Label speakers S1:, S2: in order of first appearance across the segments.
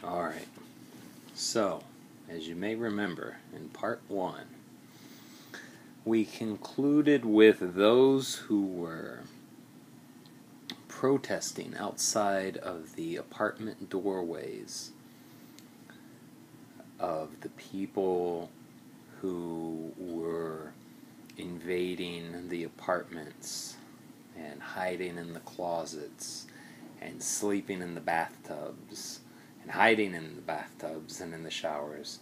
S1: Alright, so, as you may remember, in part 1, we concluded with those who were protesting outside of the apartment doorways of the people who were invading the apartments and hiding in the closets and sleeping in the bathtubs and hiding in the bathtubs and in the showers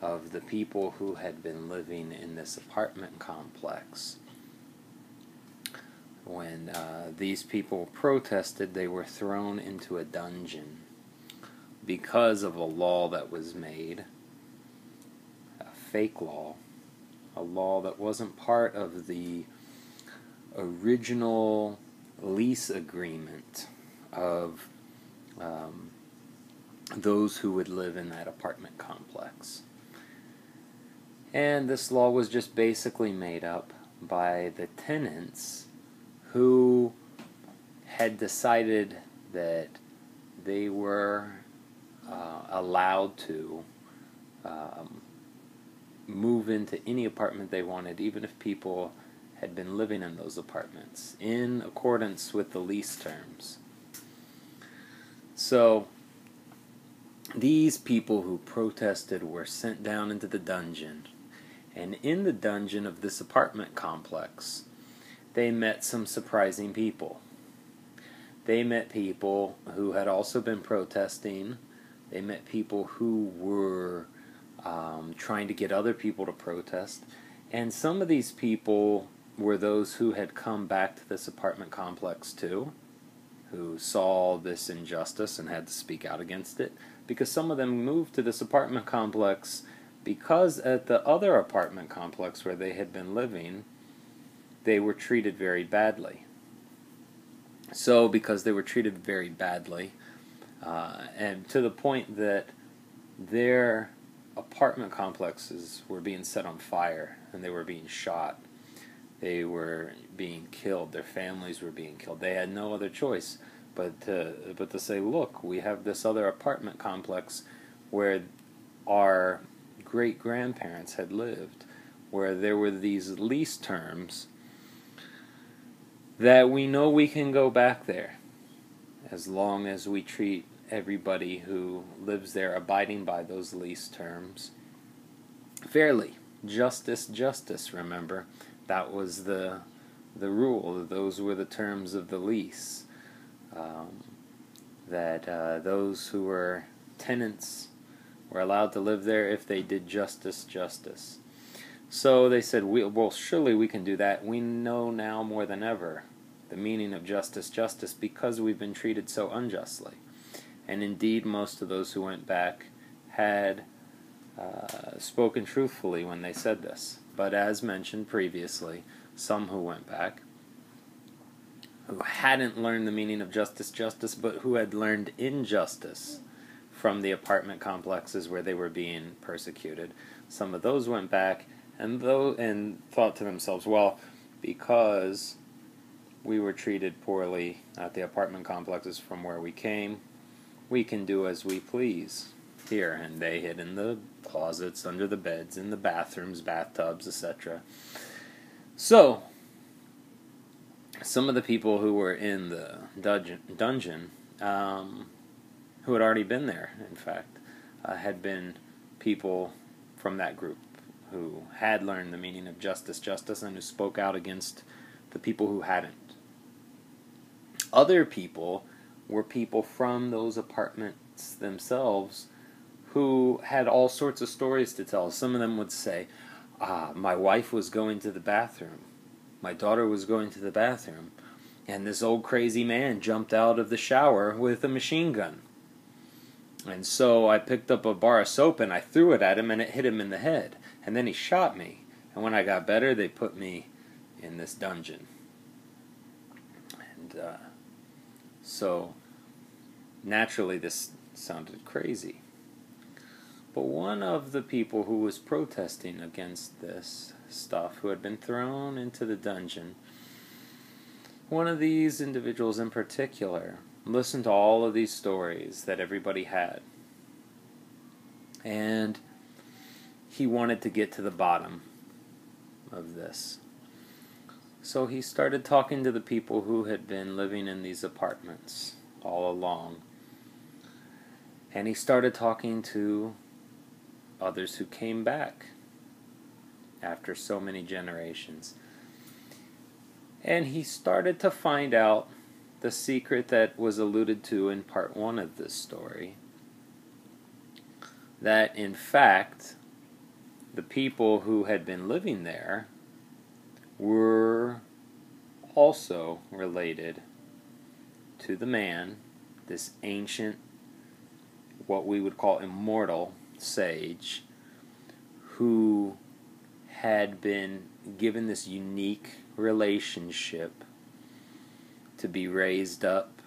S1: of the people who had been living in this apartment complex. When these people protested, they were thrown into a dungeon because of a law that was made, a fake law, a law that wasn't part of the original lease agreement of those who would live in that apartment complex. And this law was just basically made up by the tenants who had decided that they were allowed to move into any apartment they wanted, even if people had been living in those apartments, in accordance with the lease terms. So, these people who protested were sent down into the dungeon, and in the dungeon of this apartment complex, they met some surprising people. They met people who had also been protesting. They met people who were trying to get other people to protest. And some of these people were those who had come back to this apartment complex too, who saw this injustice and had to speak out against it, because some of them moved to this apartment complex because at the other apartment complex where they had been living, they were treated very badly. So because they were treated very badly, and to the point that their apartment complexes were being set on fire and they were being shot, they were being killed, their families were being killed. They had no other choice but to say, look, we have this other apartment complex where our great-grandparents had lived, where there were these lease terms that we know we can go back there as long as we treat everybody who lives there abiding by those lease terms fairly. Justice, justice, remember. That was the rule. Those were the terms of the lease. That those who were tenants were allowed to live there if they did justice, justice. So they said, well, surely we can do that. We know now more than ever the meaning of justice, justice, because we've been treated so unjustly. And indeed, most of those who went back had spoken truthfully when they said this. But as mentioned previously, some who went back, who hadn't learned the meaning of justice, justice, but who had learned injustice from the apartment complexes where they were being persecuted, some of those went back and thought to themselves, well, because we were treated poorly at the apartment complexes from where we came, we can do as we please here. And they hid in the closets, under the beds, in the bathrooms, bathtubs, etc. So, some of the people who were in the dungeon who had already been there, in fact, had been people from that group who had learned the meaning of justice, justice, and who spoke out against the people who hadn't. Other people were people from those apartments themselves who had all sorts of stories to tell. Some of them would say, my wife was going to the bathroom, my daughter was going to the bathroom, and this old crazy man jumped out of the shower with a machine gun. And so I picked up a bar of soap and I threw it at him and it hit him in the head. And then he shot me. And when I got better, they put me in this dungeon. And so naturally this sounded crazy. But one of the people who was protesting against this stuff, who had been thrown into the dungeon, one of these individuals in particular listened to all of these stories that everybody had. And he wanted to get to the bottom of this. So he started talking to the people who had been living in these apartments all along. And he started talking to others who came back after so many generations. And he started to find out the secret that was alluded to in part 1 of this story. That in fact, the people who had been living there were also related to the man, this ancient, what we would call immortal sage, who had been given this unique relationship to be raised up,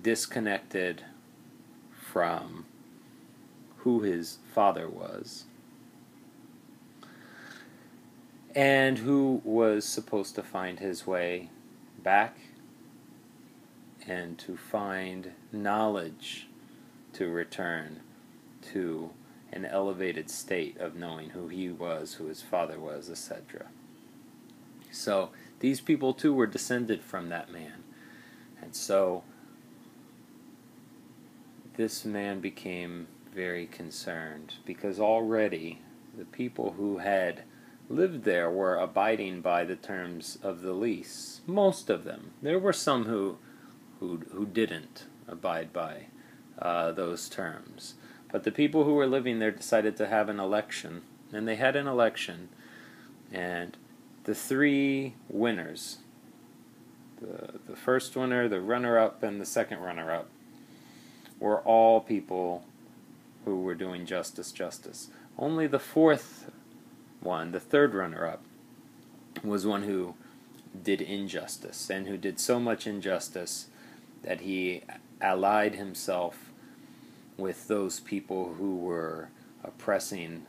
S1: disconnected from who his father was, and who was supposed to find his way back and to find knowledge to return to an elevated state of knowing who he was, who his father was, etc. So these people too were descended from that man. And so this man became very concerned, because already the people who had lived there were abiding by the terms of the lease. Most of them. There were some who didn't abide by those terms. But the people who were living there decided to have an election, and they had an election, and the 3 winners, the first winner, the runner-up, and the second runner-up, were all people who were doing justice. Only the 4th one, the third runner-up, was one who did injustice, and who did so much injustice that he allied himself with those people who were oppressing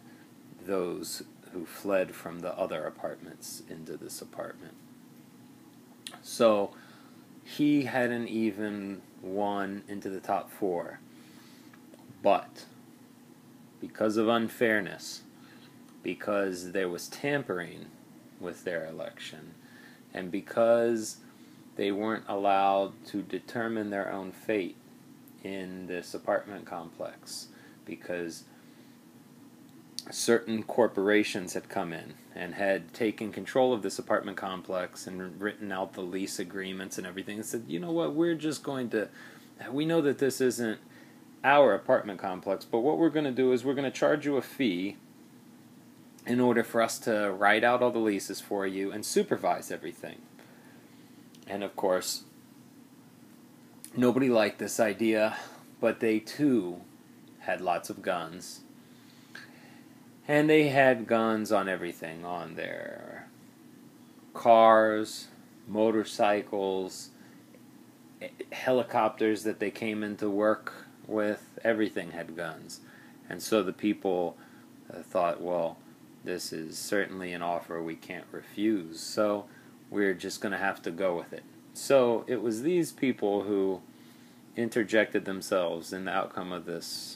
S1: those who fled from the other apartments into this apartment. So he hadn't even won into the top 4. But because of unfairness, because there was tampering with their election, and because they weren't allowed to determine their own fate in this apartment complex, because certain corporations had come in and had taken control of this apartment complex and written out the lease agreements and everything, and said, you know what, we know that this isn't our apartment complex, but what we're going to do is we're going to charge you a fee in order for us to write out all the leases for you and supervise everything. And of course, nobody liked this idea, but they too had lots of guns. And they had guns on everything, on their cars, motorcycles, helicopters that they came into work with. Everything had guns. And so the people thought, well, this is certainly an offer we can't refuse, so we're just going to have to go with it. So it was these people who interjected themselves in the outcome of this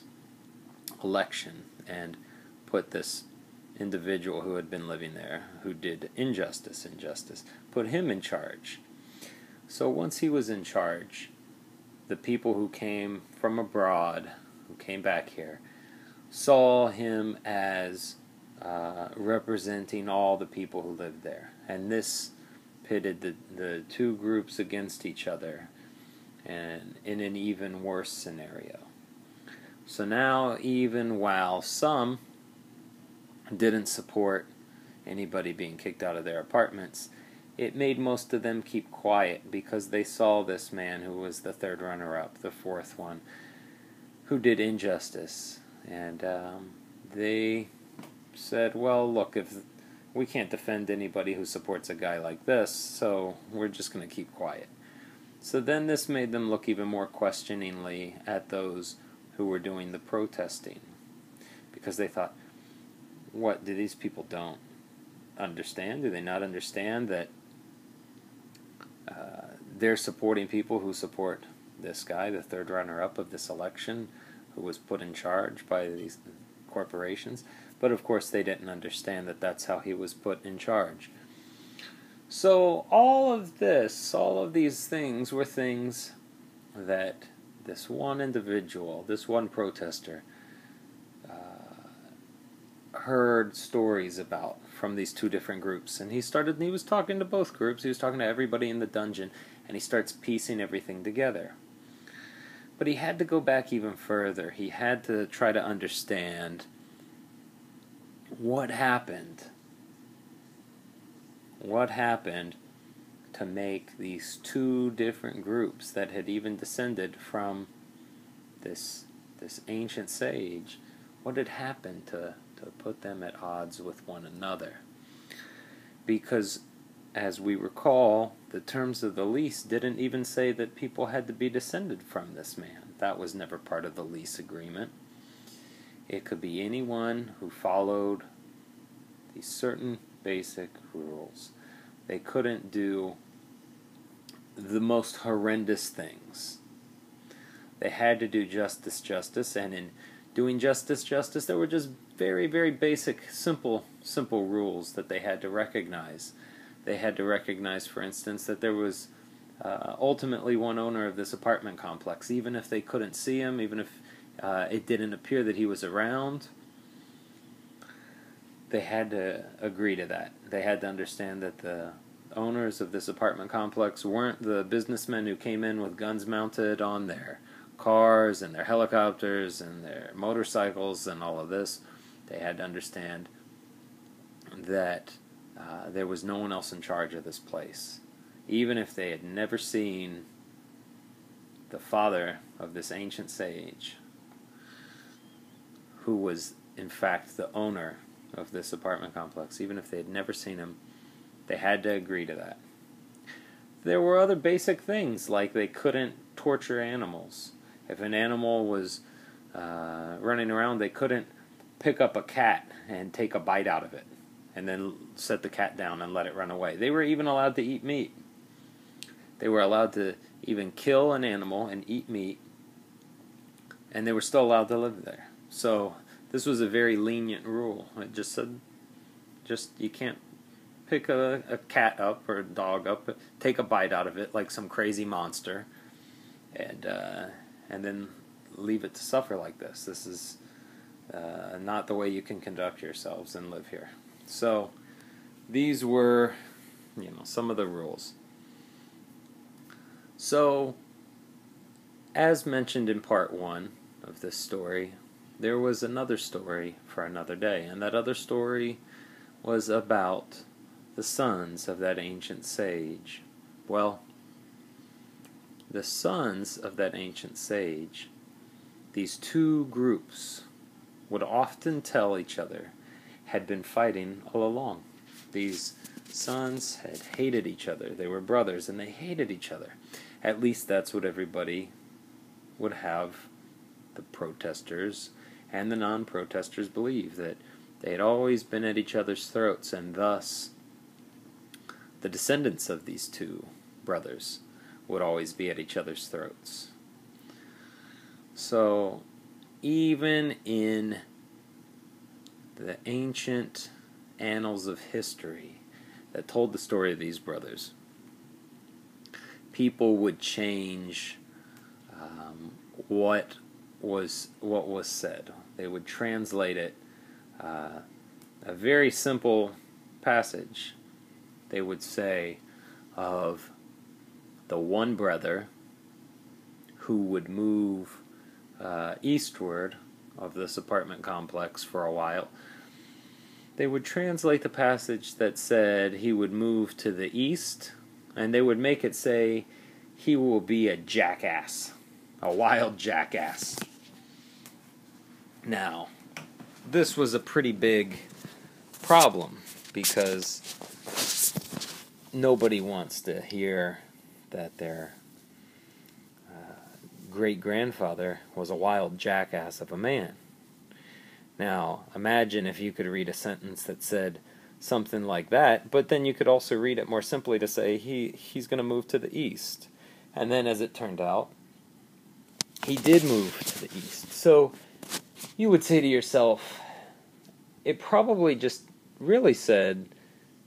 S1: election and put this individual who had been living there, who did injustice, put him in charge. So once he was in charge, the people who came from abroad, who came back here, saw him as representing all the people who lived there. And this pitted the 2 groups against each other, and in an even worse scenario. So now, even while some didn't support anybody being kicked out of their apartments, it made most of them keep quiet, because they saw this man who was the 3rd runner-up, the 4th one, who did injustice. And they said, well, look, if we can't defend anybody who supports a guy like this, so we're just going to keep quiet. So then this made them look even more questioningly at those who were doing the protesting, because they thought, what, do these people don't understand? Do they not understand that they're supporting people who support this guy, the 3rd runner-up of this election, who was put in charge by these corporations. But of course they didn't understand that that's how he was put in charge. So all of these things were things that this one individual, this one protester, heard stories about from these two different groups. And he was talking to both groups. He was talking to everybody in the dungeon, and he starts piecing everything together. But he had to go back even further. He had to try to understand what happened. What happened to make these two different groups that had even descended from this ancient sage? What had happened to put them at odds with one another? Because, as we recall, the terms of the lease didn't even say that people had to be descended from this man. That was never part of the lease agreement. It could be anyone who followed these certain basic rules. They couldn't do the most horrendous things. They had to do justice, and in doing justice, there were just very, very basic, simple rules that they had to recognize. They had to recognize, for instance, that there was ultimately one owner of this apartment complex. Even if they couldn't see him, even if it didn't appear that he was around, they had to agree to that. They had to understand that the owners of this apartment complex weren't the businessmen who came in with guns mounted on their cars and their helicopters and their motorcycles and all of this. They had to understand that there was no one else in charge of this place. Even if they had never seen the father of this ancient sage, who was in fact the owner of this apartment complex, even if they had never seen him, they had to agree to that. There were other basic things, like they couldn't torture animals. If an animal was running around, they couldn't pick up a cat and take a bite out of it and then set the cat down and let it run away. They were even allowed to eat meat. They were allowed to even kill an animal and eat meat, and they were still allowed to live there. So this was a very lenient rule. It just said, you can't pick a cat up or a dog up, take a bite out of it like some crazy monster, and then leave it to suffer like this. This is not the way you can conduct yourselves and live here. So these were, some of the rules. So, as mentioned in part 1 of this story, there was another story for another day, and that other story was about the sons of that ancient sage. Well, the sons of that ancient sage, these two groups would often tell each other, had been fighting all along. These sons had hated each other. They were brothers, and they hated each other. At least that's what everybody would have the protesters and the non-protesters believe, that they had always been at each other's throats, and thus the descendants of these two brothers would always be at each other's throats. So, even in the ancient annals of history that told the story of these brothers, people would change what was said. They would translate it, a very simple passage. They would say of the one brother who would move eastward of this apartment complex for a while. They would translate the passage that said he would move to the east, and they would make it say he will be a jackass, a wild jackass. Now, this was a pretty big problem, because nobody wants to hear that their great-grandfather was a wild jackass of a man. Now, imagine if you could read a sentence that said something like that, but then you could also read it more simply to say he's going to move to the east. And then, as it turned out, he did move to the east. So you would say to yourself, it probably just really said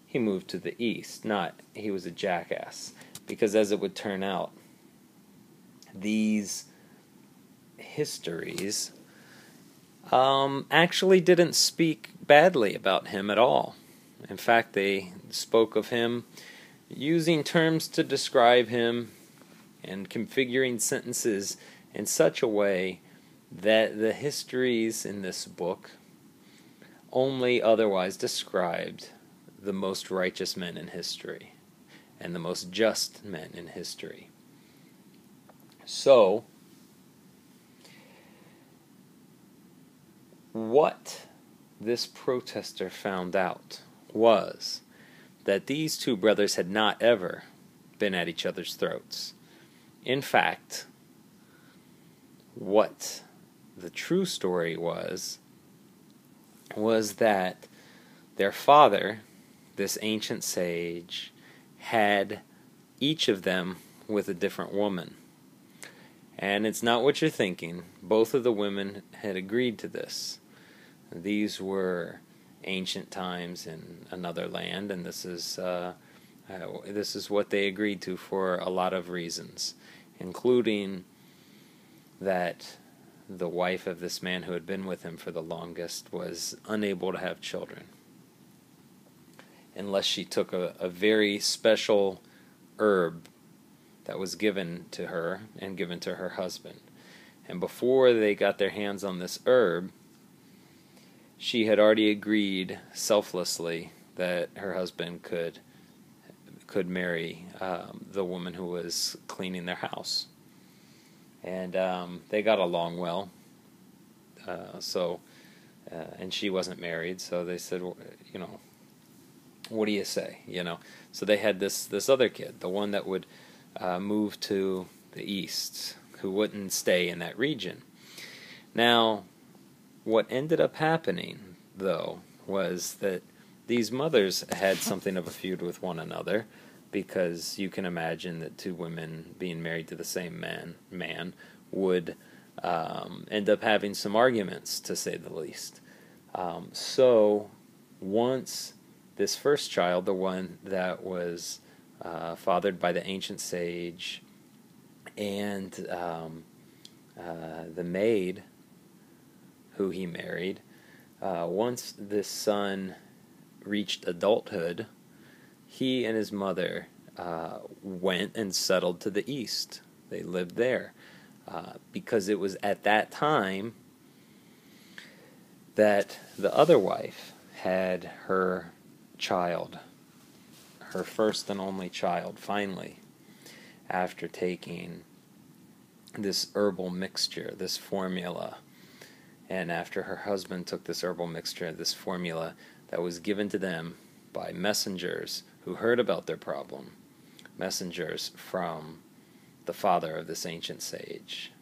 S1: he moved to the east, not he was a jackass. Because as it would turn out, these histories actually didn't speak badly about him at all. In fact, they spoke of him using terms to describe him and configuring sentences in such a way that the histories in this book only otherwise described the most righteous men in history and the most just men in history. So, what this protester found out was that these two brothers had not ever been at each other's throats. In fact, what the true story was that their father, this ancient sage, had each of them with a different woman. And it's not what you're thinking. Both of the women had agreed to this. These were ancient times in another land, and this is what they agreed to for a lot of reasons, including that the wife of this man who had been with him for the longest was unable to have children unless she took a very special herb that was given to her and given to her husband. And before they got their hands on this herb, she had already agreed selflessly that her husband could marry the woman who was cleaning their house. And they got along well. And she wasn't married, so they said, well, what do you say? So they had this other kid, the one that would move to the east, who wouldn't stay in that region. Now, what ended up happening, though, was that these mothers had something of a feud with one another, because you can imagine that two women being married to the same man would end up having some arguments, to say the least. So once this first child, the one that was fathered by the ancient sage, and the maid who he married, once this son reached adulthood, he and his mother went and settled to the east. They lived there because it was at that time that the other wife had her child, her first and only child, finally, after taking this herbal mixture, this formula, and after her husband took this herbal mixture, this formula that was given to them by messengers who heard about their problem, messengers from the father of this ancient sage,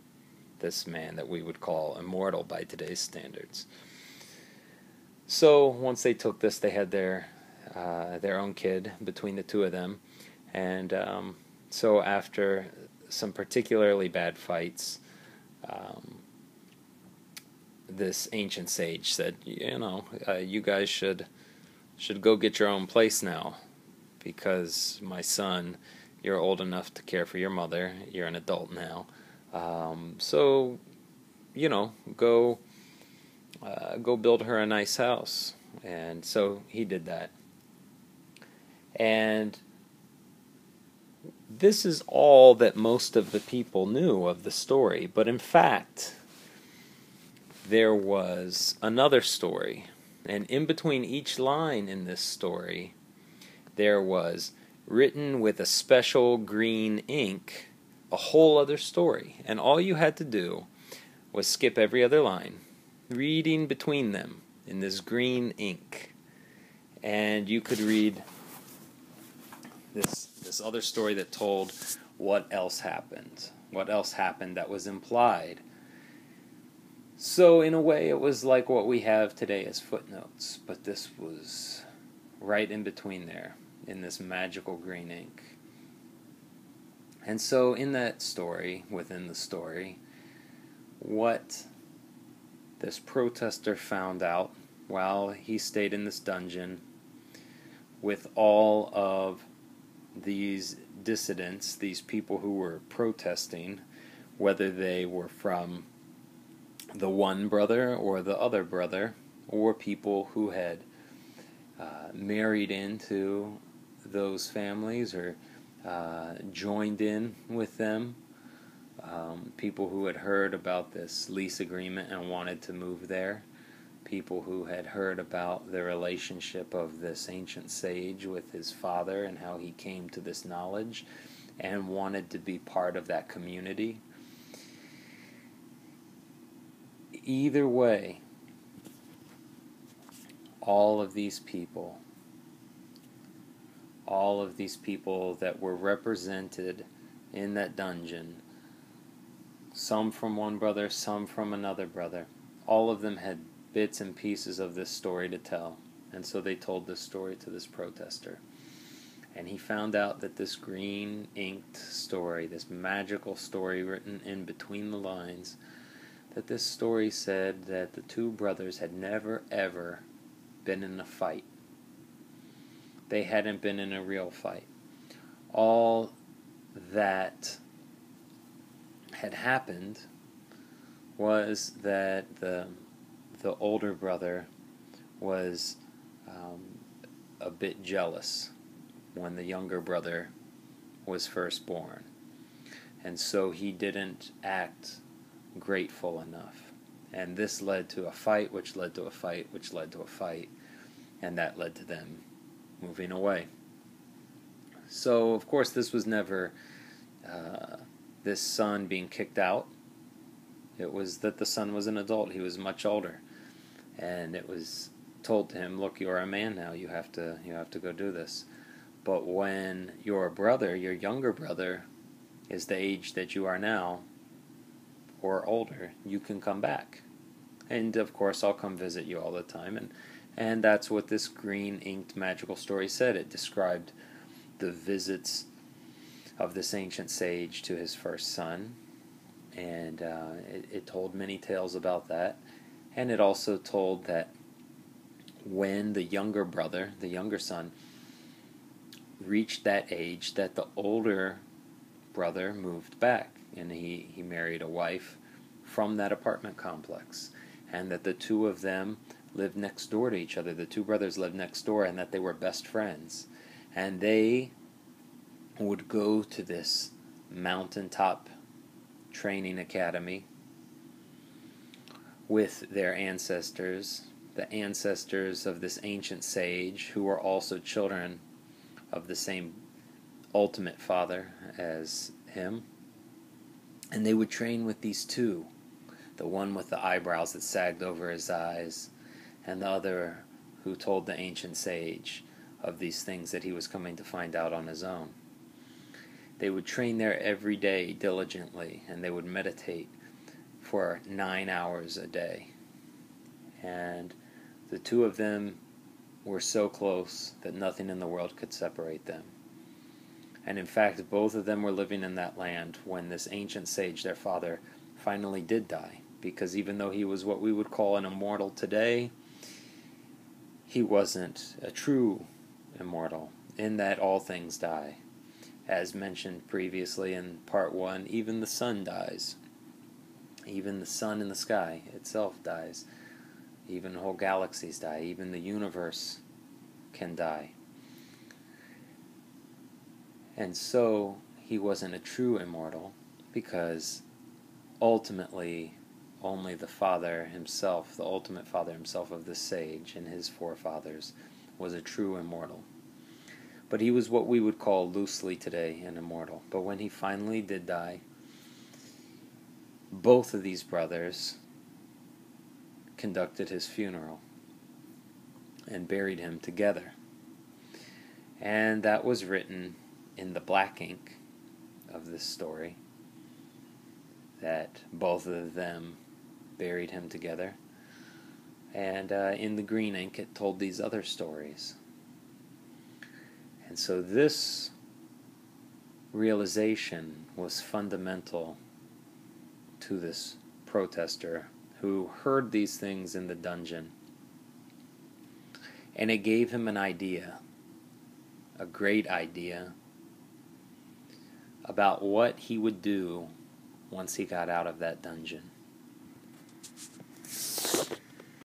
S1: this man that we would call immortal by today's standards. So once they took this, they had their own kid between the two of them, and so after some particularly bad fights, this ancient sage said, you guys should go get your own place now, because my son, you're old enough to care for your mother, you're an adult now, so go build her a nice house. And so he did that. And this is all that most of the people knew of the story, but in fact, there was another story, and in between each line in this story, there was, written with a special green ink, a whole other story. And all you had to do was skip every other line, reading between them in this green ink, and you could read this other story that told what else happened that was implied. So in a way, it was like what we have today as footnotes, but this was right in between there, in this magical green ink. And so in that story, within the story, what this protester found out while he stayed in this dungeon with all of these dissidents, these people who were protesting, whether they were from the one brother or the other brother, or people who had married into those families or joined in with them, people who had heard about this lease agreement and wanted to move there, people who had heard about the relationship of this ancient sage with his father and how he came to this knowledge and wanted to be part of that community. Either way, all of these people that were represented in that dungeon, some from one brother, some from another brother, all of them had bits and pieces of this story to tell. And so they told this story to this protester. And he found out that this green inked story, this magical story written in between the lines, that this story said that the two brothers had never ever been in a fight. They hadn't been in a real fight. All that had happened was that the older brother was a bit jealous when the younger brother was first born. And so he didn't act grateful enough. And this led to a fight, which led to a fight, which led to a fight, and that led to them moving away. So, of course, this was never this son being kicked out. It was that the son was an adult. He was much older. And it was told to him, look, you're a man now. You have to go do this. But when your brother, your younger brother, is the age that you are now, or older, you can come back. And, of course, I'll come visit you all the time. And that's what this green inked magical story said. It described the visits of this ancient sage to his first son. And it told many tales about that. And it also told that when the younger brother, the younger son, reached that age, that the older brother moved back. And he married a wife from that apartment complex. And that the two of them lived next door to each other. The two brothers lived next door, and that they were best friends. And they would go to this mountaintop training academy with their ancestors, the ancestors of this ancient sage, who were also children of the same ultimate father as him. And they would train with these two, the one with the eyebrows that sagged over his eyes, and the other who told the ancient sage of these things that he was coming to find out on his own. They would train there every day diligently, and they would meditate for 9 hours a day. And the two of them were so close that nothing in the world could separate them. And in fact, both of them were living in that land when this ancient sage, their father, finally did die. Because even though he was what we would call an immortal today, he wasn't a true immortal, in that all things die. As mentioned previously in part 1, even the sun dies. Even the sun in the sky itself dies. Even whole galaxies die. Even the universe can die. And so he wasn't a true immortal, because ultimately only the father himself, the ultimate father himself of the sage and his forefathers, was a true immortal. But he was what we would call loosely today an immortal. But when he finally did die, both of these brothers conducted his funeral and buried him together. And that was written in the black ink of this story, that both of them buried him together. And in the green ink it told these other stories. And so this realization was fundamental to this protester who heard these things in the dungeon, and it gave him an idea, a great idea, about what he would do once he got out of that dungeon.